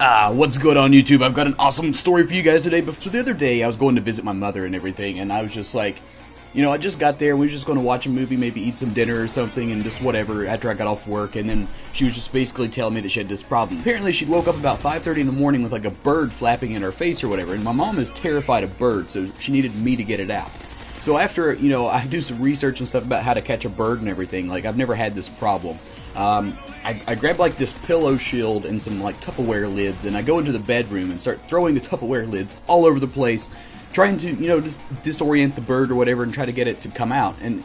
What's good on YouTube? I've got an awesome story for you guys today. So the other day, I was going to visit my mother and everything, and I was just like, I just got there, we were just going to watch a movie, maybe eat some dinner or something, and just whatever, after I got off work, and then she was just basically telling me that she had this problem. Apparently, she'd woke up about 5:30 in the morning with like a bird flapping in her face or whatever, and my mom is terrified of birds, so she needed me to get it out. So after, I do some research and stuff about how to catch a bird and everything, like, I've never had this problem. I grab like this pillow shield and some like Tupperware lids, and I go into the bedroom and start throwing the Tupperware lids all over the place, trying to, just disorient the bird or whatever and try to get it to come out. And,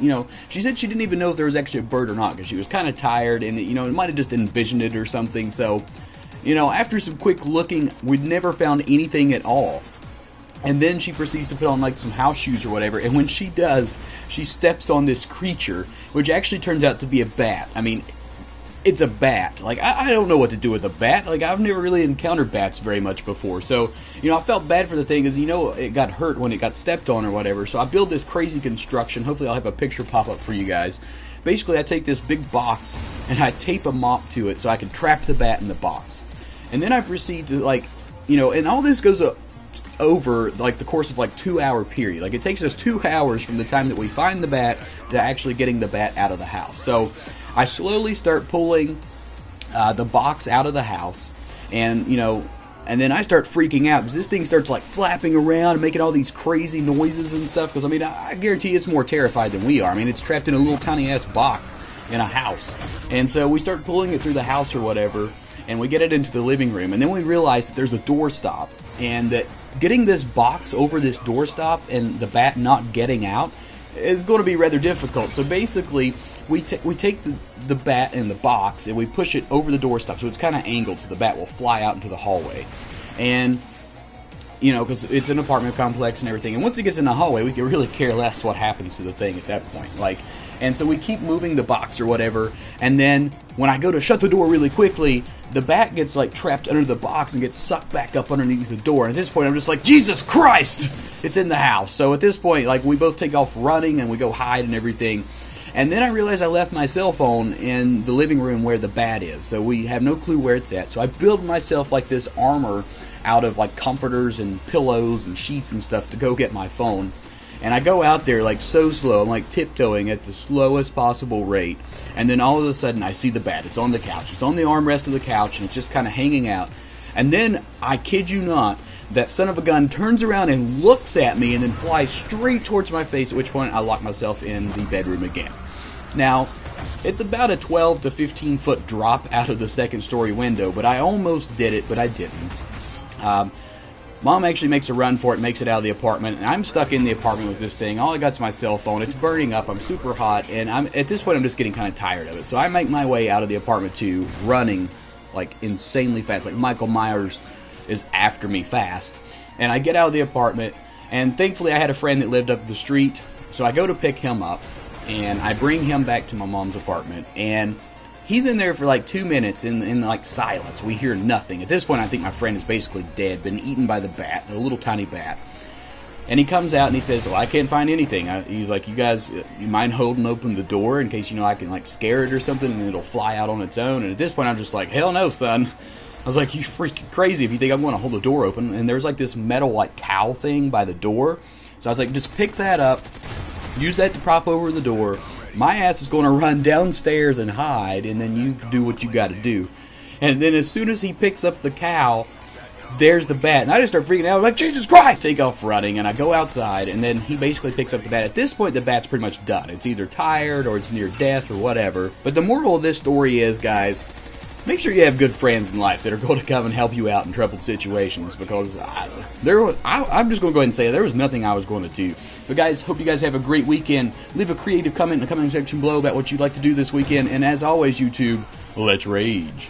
she said she didn't even know if there was actually a bird or not, because she was kind of tired, and, it might have just envisioned it or something. So, after some quick looking, we'd never found anything at all. And then she proceeds to put on like some house shoes or whatever, and when she does, she steps on this creature, which actually turns out to be a bat. I mean, it's a bat. Like, I don't know what to do with a bat. Like, I've never really encountered bats very much before. So, I felt bad for the thing because, it got hurt when it got stepped on or whatever. So I build this crazy construction. Hopefully I'll have a picture pop up for you guys. Basically, I take this big box and I tape a mop to it so I can trap the bat in the box. And then I proceed to, like, and all this goes over like the course of like 2-hour period. Like, it takes us 2 hours from the time that we find the bat to actually getting the bat out of the house. So I slowly start pulling the box out of the house, and and then I start freaking out because this thing starts like flapping around and making all these crazy noises and stuff. Because I guarantee it's more terrified than we are. I mean, it's trapped in a little tiny ass box in a house, and so we start pulling it through the house or whatever, and we get it into the living room, and then we realize that there's a doorstop, and that getting this box over this doorstop and the bat not getting out is going to be rather difficult. So basically, we take the bat in the box and we push it over the doorstop, so it's kind of angled, so the bat will fly out into the hallway. And because it's an apartment complex and everything, and once it gets in the hallway, we can really care less what happens to the thing at that point. And so we keep moving the box or whatever, and then when I go to shut the door really quickly, the bat gets like trapped under the box and gets sucked back up underneath the door. And at this point, I'm just like, Jesus Christ! It's in the house. So at this point, like, we both take off running and we go hide and everything. And then I realize I left my cell phone in the living room where the bat is, so we have no clue where it's at. So I build myself like this armor out of like comforters and pillows and sheets and stuff to go get my phone. And I go out there like so slow, I'm like tiptoeing at the slowest possible rate. And then all of a sudden I see the bat. It's on the couch. It's on the armrest of the couch, and it's just kind of hanging out. And then, I kid you not, that son of a gun turns around and looks at me and then flies straight towards my face, at which point I lock myself in the bedroom again. Now, it's about a 12 to 15 foot drop out of the second story window, but I almost did it, but I didn't. Mom actually makes a run for it, makes it out of the apartment, and I'm stuck in the apartment with this thing. All I got's my cell phone. It's burning up. I'm super hot, and at this point I'm just getting kind of tired of it. So I make my way out of the apartment too, running like insanely fast. Like Michael Myers is after me fast. And I get out of the apartment, and thankfully I had a friend that lived up the street, so I go to pick him up, and I bring him back to my mom's apartment, and he's in there for like 2 minutes in like silence. We hear nothing. At this point, I think my friend is basically dead, been eaten by the bat, a little tiny bat. And he comes out and he says, well, I can't find anything. He's like, you guys, you mind holding open the door in case, I can like scare it or something and it'll fly out on its own? And at this point, I'm just like, hell no, son. I was like, you freaking crazy if you think I'm going to hold the door open. And there's like this metal like cowl thing by the door. So I was like, just pick that up, use that to prop over the door. My ass is going to run downstairs and hide, and then you do what you got to do. And then as soon as he picks up the cowl, there's the bat. And I just start freaking out. I'm like, Jesus Christ! Take off running, and I go outside, and then he basically picks up the bat. At this point, the bat's pretty much done. It's either tired, or it's near death, or whatever. But the moral of this story is, guys, make sure you have good friends in life that are going to come and help you out in troubled situations, because I'm just going to go ahead and say there was nothing I was going to do. But guys, hope you guys have a great weekend. Leave a creative comment in the comment section below about what you'd like to do this weekend. And as always, YouTube, let's rage.